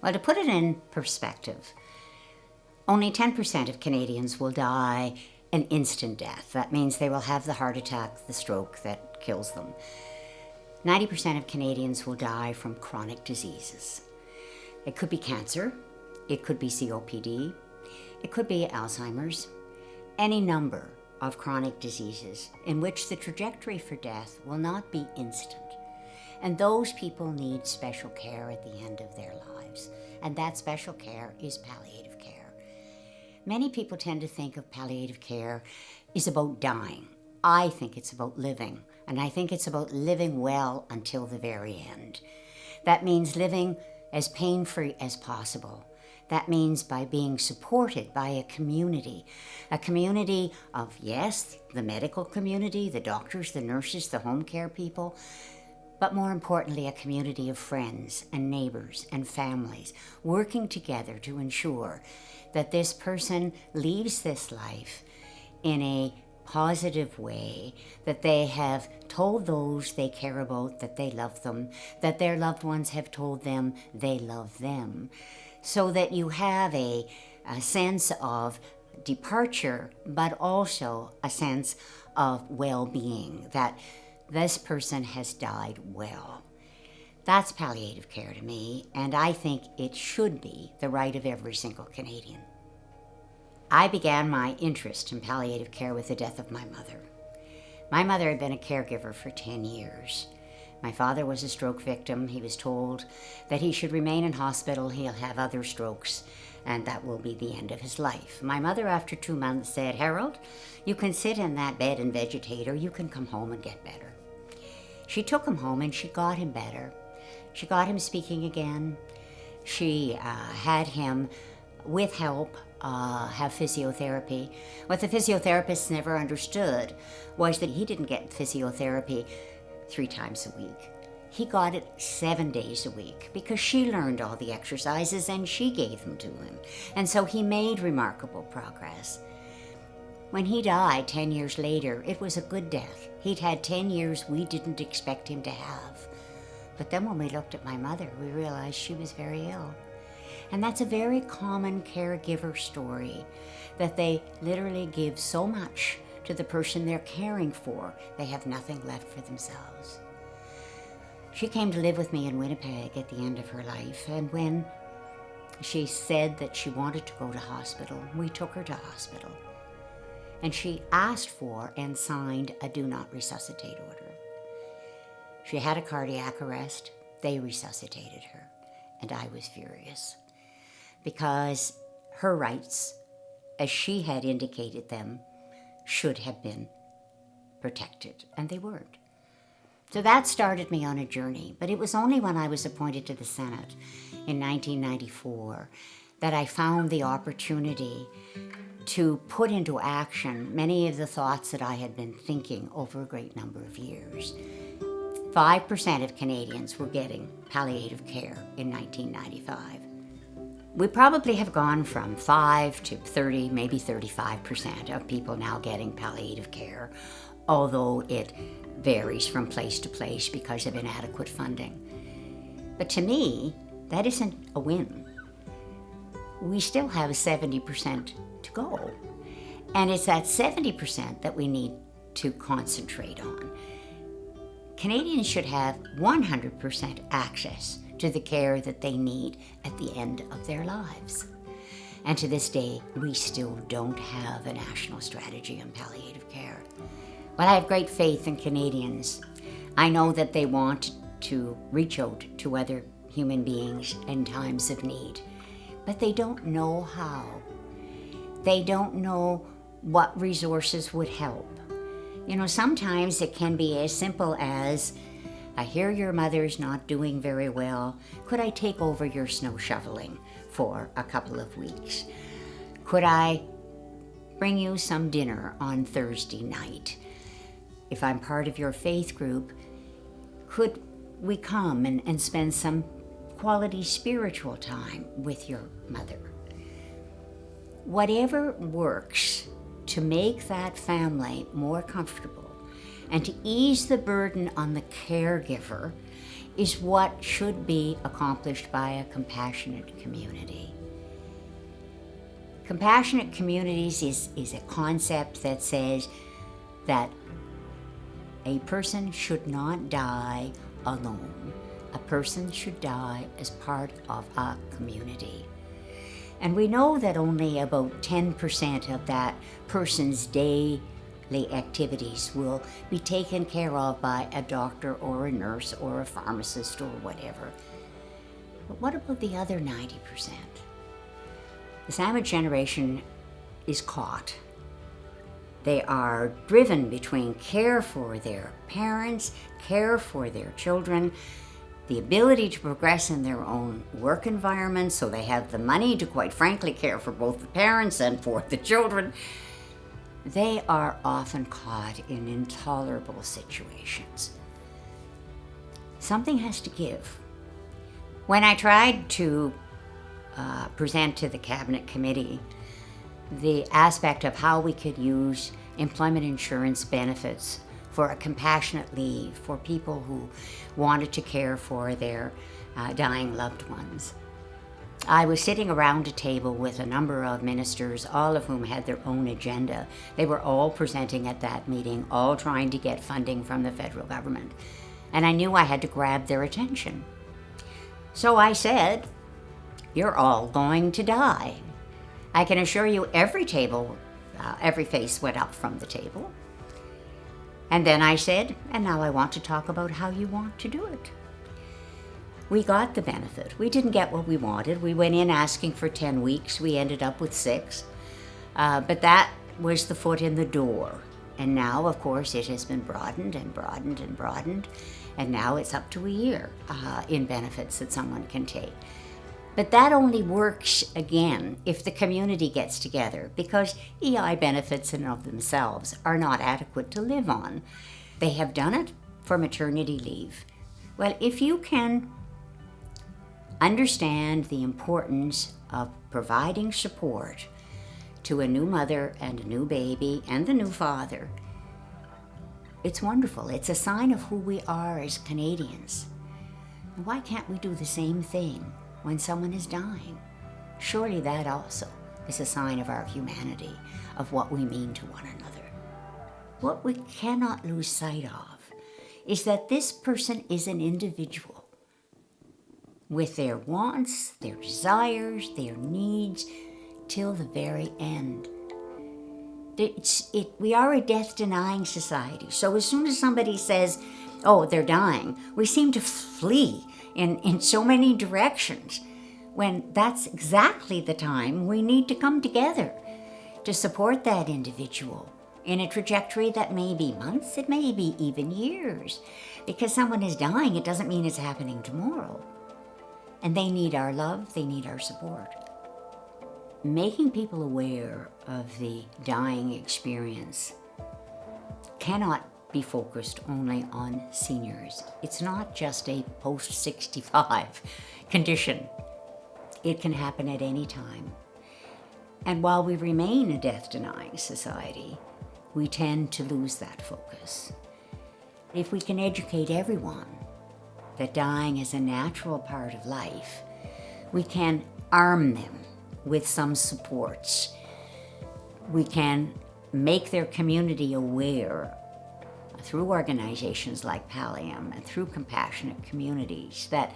Well, to put it in perspective, only 10% of Canadians will die an instant death. That means they will have the heart attack, the stroke that kills them. 90% of Canadians will die from chronic diseases. It could be cancer, it could be COPD, it could be Alzheimer's, any number of chronic diseases in which the trajectory for death will not be instant. And those people need special care at the end of their lives. And that special care is palliative care. Many people tend to think of palliative care is about dying. I think it's about living. And I think it's about living well until the very end. That means living as pain-free as possible. That means by being supported by a community of, yes, the medical community, the doctors, the nurses, the home care people, but more importantly, a community of friends and neighbors and families working together to ensure that this person leaves this life in a positive way, that they have told those they care about that they love them, that their loved ones have told them they love them, so that you have a sense of departure, but also a sense of well-being, that this person has died well. That's palliative care to me, and I think it should be the right of every single Canadian. I began my interest in palliative care with the death of my mother. My mother had been a caregiver for 10 years. My father was a stroke victim. He was told that he should remain in hospital, he'll have other strokes, and that will be the end of his life. My mother, after 2 months, said, "Harold, you can sit in that bed and vegetate, or you can come home and get better." She took him home and she got him better. She got him speaking again. She had him, with help, have physiotherapy. What the physiotherapists never understood was that he didn't get physiotherapy 3 times a week. He got it 7 days a week because she learned all the exercises and she gave them to him. And so he made remarkable progress. When he died 10 years later, it was a good death. He'd had 10 years we didn't expect him to have. But then when we looked at my mother, we realized she was very ill. And that's a very common caregiver story, that they literally give so much to the person they're caring for, they have nothing left for themselves. She came to live with me in Winnipeg at the end of her life, and when she said that she wanted to go to hospital, we took her to hospital. And she asked for and signed a do not resuscitate order. She had a cardiac arrest. They resuscitated her, and I was furious because her rights, as she had indicated them, should have been protected, and they weren't. So that started me on a journey, but it was only when I was appointed to the Senate in 1994 that I found the opportunity to put into action many of the thoughts that I had been thinking over a great number of years. 5% of Canadians were getting palliative care in 1995. We probably have gone from 5 to 30, maybe 35% of people now getting palliative care, although it varies from place to place because of inadequate funding. But to me, that isn't a win. We still have 70% to go. And it's that 70% that we need to concentrate on. Canadians should have 100% access to the care that they need at the end of their lives. And to this day, we still don't have a national strategy on palliative care. But I have great faith in Canadians. I know that they want to reach out to other human beings in times of need, but they don't know how. They don't know what resources would help. You know, sometimes it can be as simple as, I hear your mother's not doing very well. Could I take over your snow shoveling for a couple of weeks? Could I bring you some dinner on Thursday night? If I'm part of your faith group, could we come and spend some quality spiritual time with your mother? Whatever works to make that family more comfortable and to ease the burden on the caregiver is what should be accomplished by a compassionate community. Compassionate communities is a concept that says that a person should not die alone. A person should die as part of a community. And we know that only about 10% of that person's daily activities will be taken care of by a doctor or a nurse or a pharmacist or whatever. But what about the other 90%? The sandwich generation is caught. They are driven between care for their parents, care for their children, the ability to progress in their own work environment, so they have the money to, quite frankly, care for both the parents and for the children. They are often caught in intolerable situations. Something has to give. When I tried to present to the Cabinet Committee the aspect of how we could use employment insurance benefits for a compassionate leave for people who wanted to care for their dying loved ones, I was sitting around a table with a number of ministers, all of whom had their own agenda. They were all presenting at that meeting, all trying to get funding from the federal government. And I knew I had to grab their attention. So I said, "You're all going to die." I can assure you every face went up from the table. And then I said, "And now I want to talk about how you want to do it." We got the benefit. We didn't get what we wanted. We went in asking for 10 weeks. We ended up with 6. But that was the foot in the door. And now, of course, it has been broadened and broadened and broadened. And now it's up to a year in benefits that someone can take. But that only works, again, if the community gets together, because EI benefits in and of themselves are not adequate to live on. They have done it for maternity leave. Well, if you can understand the importance of providing support to a new mother and a new baby and the new father, it's wonderful. It's a sign of who we are as Canadians. And why can't we do the same thing when someone is dying? Surely that also is a sign of our humanity, of what we mean to one another. What we cannot lose sight of is that this person is an individual with their wants, their desires, their needs, till the very end. We are a death-denying society, so as soon as somebody says, "Oh, they're dying," we seem to flee in so many directions, when that's exactly the time we need to come together to support that individual in a trajectory that may be months, it may be even years. Because someone is dying, it doesn't mean it's happening tomorrow. And they need our love, they need our support. Making people aware of the dying experience cannot be focused only on seniors. It's not just a post-65 condition. It can happen at any time. And while we remain a death-denying society, we tend to lose that focus. If we can educate everyone that dying is a natural part of life, we can arm them with some supports. We can make their community aware through organizations like Palliative and through compassionate communities that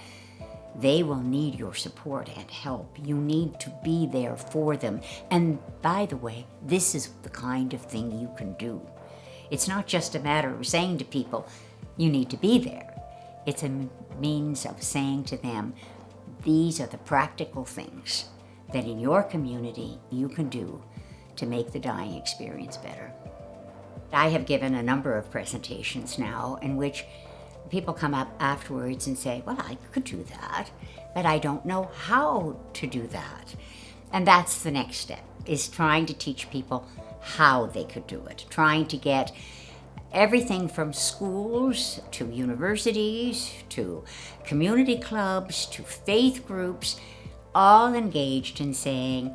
they will need your support and help. You need to be there for them. And by the way, this is the kind of thing you can do. It's not just a matter of saying to people, you need to be there. It's a means of saying to them, these are the practical things that in your community you can do to make the dying experience better. I have given a number of presentations now in which people come up afterwards and say, well, I could do that, but I don't know how to do that. And that's the next step, is trying to teach people how they could do it, trying to get everything from schools to universities to community clubs to faith groups, all engaged in saying,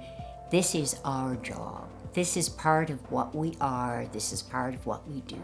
this is our job. This is part of what we are. This is part of what we do.